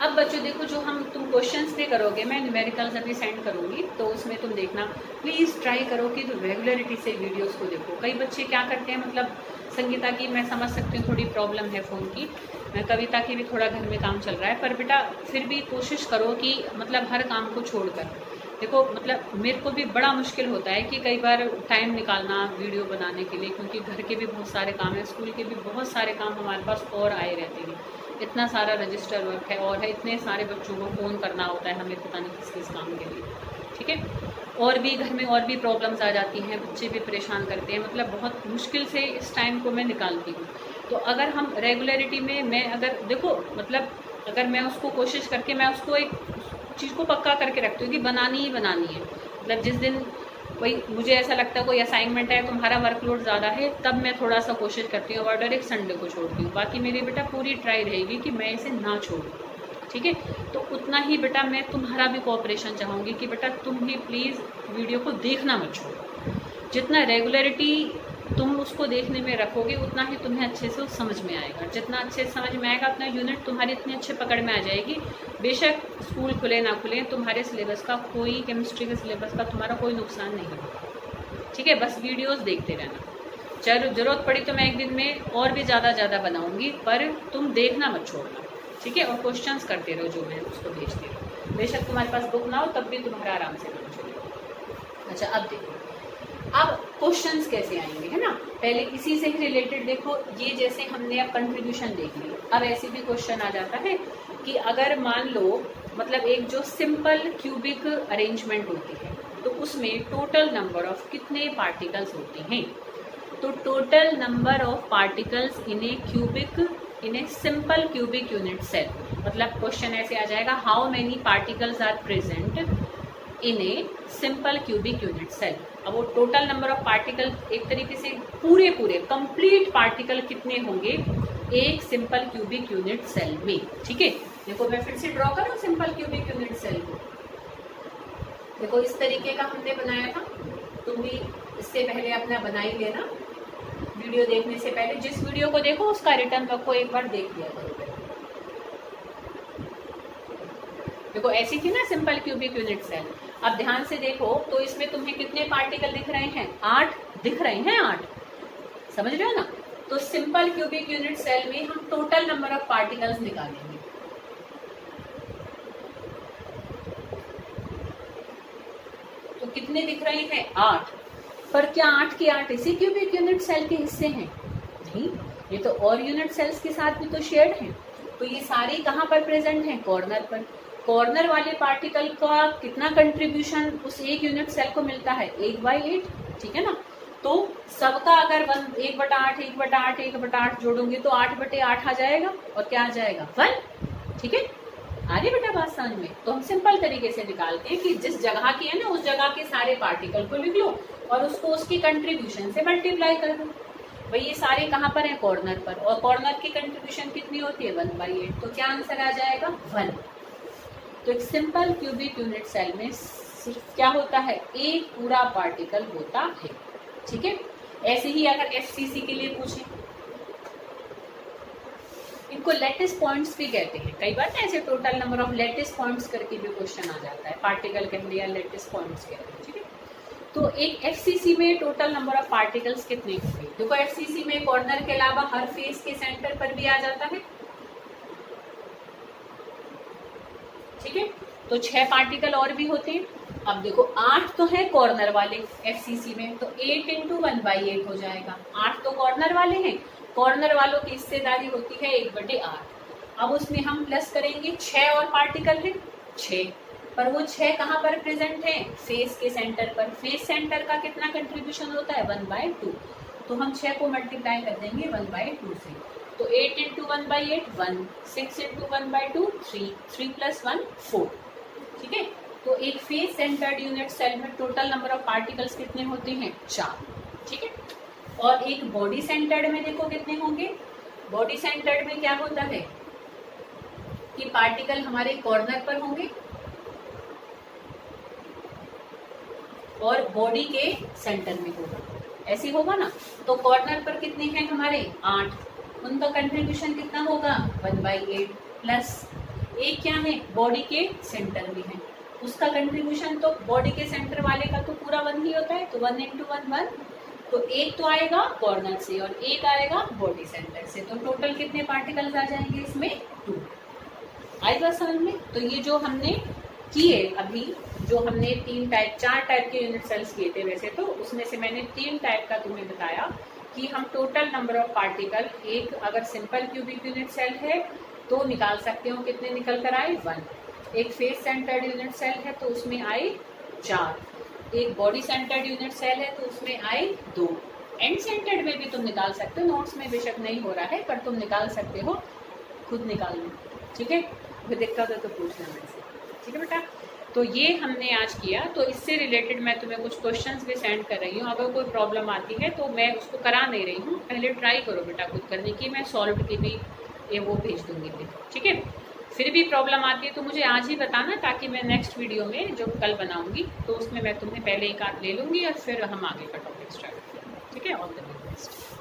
अब बच्चों देखो, जो हम तुम क्वेश्चंस पे करोगे, मैं न्यूमेरिकल्स अभी सेंड करूंगी, तो उसमें तुम देखना प्लीज़ ट्राई करो कि तो रेगुलरिटी से वीडियोस को देखो। कई बच्चे क्या करते हैं, मतलब संगीता की मैं समझ सकती हूँ, थोड़ी प्रॉब्लम है फ़ोन की, कविता की भी थोड़ा घर में काम चल रहा है, पर बेटा फिर भी कोशिश करो कि मतलब हर काम को छोड़कर देखो। मतलब मेरे को भी बड़ा मुश्किल होता है कि कई बार टाइम निकालना वीडियो बनाने के लिए, क्योंकि घर के भी बहुत सारे काम है, स्कूल के भी बहुत सारे काम हमारे पास और आए रहते हैं, इतना सारा रजिस्टर वर्क है और है, इतने सारे बच्चों को फ़ोन करना होता है हमें, पता नहीं किस किस काम के लिए, ठीक है। और भी घर में और भी प्रॉब्लम्स आ जाती हैं, बच्चे भी परेशान करते हैं, मतलब बहुत मुश्किल से इस टाइम को मैं निकालती हूँ। तो अगर हम रेगुलरिटी में, मैं अगर देखो मतलब अगर मैं उसको कोशिश करके मैं उसको एक चीज़ को पक्का करके रखती हूँ कि बनानी ही बनानी है, मतलब जिस दिन कोई मुझे ऐसा लगता है कोई असाइनमेंट है, तुम्हारा वर्कलोड ज़्यादा है, तब मैं थोड़ा सा कोशिश करती हूँ और डायरेक्ट संडे को छोड़ती हूँ। बाकी मेरी बेटा पूरी ट्राई रहेगी कि मैं इसे ना छोड़ूँ, ठीक है। तो उतना ही बेटा मैं तुम्हारा भी कोऑपरेशन चाहूँगी कि बेटा तुम भी प्लीज़ वीडियो को देखना मत छोड़ो। जितना रेगुलरिटी तुम उसको देखने में रखोगे, उतना ही तुम्हें अच्छे से समझ में आएगा। जितना अच्छे से समझ में आएगा, उतना यूनिट तुम्हारी इतनी अच्छे पकड़ में आ जाएगी। बेशक स्कूल खुले ना खुले, तुम्हारे सिलेबस का कोई, केमिस्ट्री के सिलेबस का तुम्हारा कोई नुकसान नहीं होगा, ठीक है। बस वीडियोस देखते रहना। ज़रूरत पड़ी तो मैं एक दिन में और भी ज़्यादा बनाऊंगी, पर तुम देखना मत छोड़ना, ठीक है। और क्वेश्चंस करते रहो, जो मैं उसको भेजती रहो। बेशक तुम्हारे पास बुक ना हो, तब भी तुम्हारा आराम से काम चलेगा। अच्छा, अब देखो, अब क्वेश्चंस कैसे आएंगे, है ना। पहले इसी से ही रिलेटेड देखो, ये जैसे हमने अब कंट्रीब्यूशन देख ली, अब ऐसे भी क्वेश्चन आ जाता है कि अगर मान लो मतलब एक जो सिंपल क्यूबिक अरेंजमेंट होती है, तो उसमें टोटल नंबर ऑफ कितने पार्टिकल्स होते हैं। तो total number of particles in a simple cubic unit cell, मतलब क्वेश्चन ऐसे आ जाएगा, how many particles are present in a simple cubic unit cell. अब वो टोटल नंबर ऑफ पार्टिकल, एक तरीके से पूरे कंप्लीट पार्टिकल कितने होंगे एक सिंपल क्यूबिक यूनिट सेल में, ठीक है। देखो मैं फिर से ड्रॉ करूं सिंपल क्यूबिक यूनिट सेल को। देखो इस तरीके का हमने बनाया था, तुम भी इससे पहले अपना बना ही लेना, वीडियो देखने से पहले। जिस वीडियो को देखो उसका रिटर्न वर्क को एक बार देख लिया करो। देखो ऐसी थी ना सिंपल क्यूबिक यूनिट सेल। अब ध्यान से देखो तो इसमें तुम्हें कितने पार्टिकल दिख रहे हैं, 8 दिख रहे हैं, 8, समझ रहे हो ना। तो सिंपल क्यूबिक यूनिट सेल में हम टोटल नंबर ऑफ पार्टिकल्स निकालेंगे। तो कितने दिख रहे हैं, 8। पर क्या 8 के 8 इसी क्यूबिक यूनिट सेल के हिस्से हैं? नहीं, ये तो और यूनिट सेल्स के साथ भी तो शेयर्ड हैं। तो ये सारे कहाँ पर प्रेजेंट हैं, कॉर्नर पर। कॉर्नर वाले पार्टिकल का कितना कंट्रीब्यूशन उस एक यूनिट सेल को मिलता है, 1/8, ठीक है ना। तो सबका अगर 1/8 1/8 1/8 जोड़ोगे तो 8/8 आ जाएगा, और क्या आ जाएगा, 1, ठीक है। आ रही बेटा बात समझ में। तो हम सिंपल तरीके से निकालते हैं कि जिस जगह की है ना, उस जगह के सारे पार्टिकल को लिख लो और उसको उसकी कंट्रीब्यूशन से मल्टीप्लाई कर दो। भाई ये सारे कहाँ पर है, कॉर्नर पर, और कॉर्नर की कंट्रीब्यूशन कितनी होती है, 1/8। तो क्या आंसर आ जाएगा, 1। तो एक सिंपल क्यूबिक यूनिट सेल में सिर्फ क्या होता है, एक पूरा पार्टिकल होता है, ठीक है। ऐसे ही अगर एफसीसी के लिए पूछें, इनको लेटिस पॉइंट्स भी कहते हैं। कई बार ना ऐसे total number of lattice points करके भी क्वेश्चन आ जाता है, पार्टिकल कह लिया, लेटिस पॉइंट्स कहते हैं, ठीक है। तो एक एफसीसी में टोटल नंबर ऑफ पार्टिकल्स कितने होंगे। देखो एफसीसी में कॉर्नर के अलावा हर फेस के सेंटर पर भी आ जाता है, ठीक है। तो 6 पार्टिकल और भी होते हैं। अब देखो 8 तो है कॉर्नर वाले एफसीसी में, तो 8 × 1/8 हो जाएगा। 8 तो कॉर्नर वाले हैं, कॉर्नर वालों की हिस्सेदारी होती है 1/8। अब उसमें हम प्लस करेंगे, 6 और पार्टिकल है 6, पर वो 6 कहाँ पर प्रेजेंट है, फेस के सेंटर पर। फेस सेंटर का कितना कंट्रीब्यूशन होता है, 1/2। तो हम 6 को मल्टीप्लाई कर देंगे 1/2 से। तो 8 × 1/8 1, 6 × 1/2 3, 3 + 1 4, ठीक है। तो एक फेस सेंटर्ड यूनिट सेल में टोटल नंबर ऑफ पार्टिकल्स कितने होते हैं, 4, ठीक है। और एक बॉडी सेंटर्ड में देखो कितने होंगे। बॉडी सेंटर्ड में क्या होता है कि पार्टिकल हमारे कॉर्नर पर होंगे और बॉडी के सेंटर में होगा, ऐसे होगा ना। तो कॉर्नर पर कितने हैं हमारे, 8, उनका कंट्रीब्यूशन कितना होगा, 1/8 प्लस एक क्या है, बॉडी के सेंटर में है, उसका कंट्रीब्यूशन तो बॉडी के सेंटर वाले का तो पूरा 1 ही होता है, तो 1 × 1 1, तो एक तो आएगा कॉर्नर से और एक आएगा बॉडी सेंटर से, तो टोटल कितने पार्टिकल्स आ जाएंगे इसमें, 2। आई बात समझ में। तो ये जो हमने किए अभी, जो हमने 4 टाइप के यूनिट सेल्स किए थे वैसे तो, उसमें से मैंने 3 टाइप का तुम्हें बताया कि हम टोटल नंबर ऑफ पार्टिकल, एक अगर सिंपल क्यूबिक यूनिट सेल है तो निकाल सकते हो, कितने निकल कर आए, 1। एक फेस सेंटर्ड यूनिट सेल है तो उसमें आए 4। एक बॉडी सेंटर्ड यूनिट सेल है तो उसमें आए 2। एंड सेंटर्ड में भी तुम निकाल सकते हो, नोट्स में बेशक नहीं हो रहा है पर तुम निकाल सकते हो, खुद निकाल लो, ठीक है। कोई दिक्कत हो तो पूछना मुझसे, ठीक है बेटा। तो ये हमने आज किया, तो इससे रिलेटेड मैं तुम्हें कुछ क्वेश्चंस भी सेंड कर रही हूँ। अगर कोई प्रॉब्लम आती है तो मैं उसको करा नहीं रही हूँ, पहले ट्राई करो बेटा खुद करने की, मैं सॉल्व की भी ये वो भेज दूंगी फिर, ठीक है। फिर भी प्रॉब्लम आती है तो मुझे आज ही बताना, ताकि मैं नेक्स्ट वीडियो में जो कल बनाऊंगी तो उसमें मैं तुम्हें पहले एक आध ले लूँगी और फिर हम आगे का टॉपिक स्टार्ट करेंगे, ठीक है। All the best.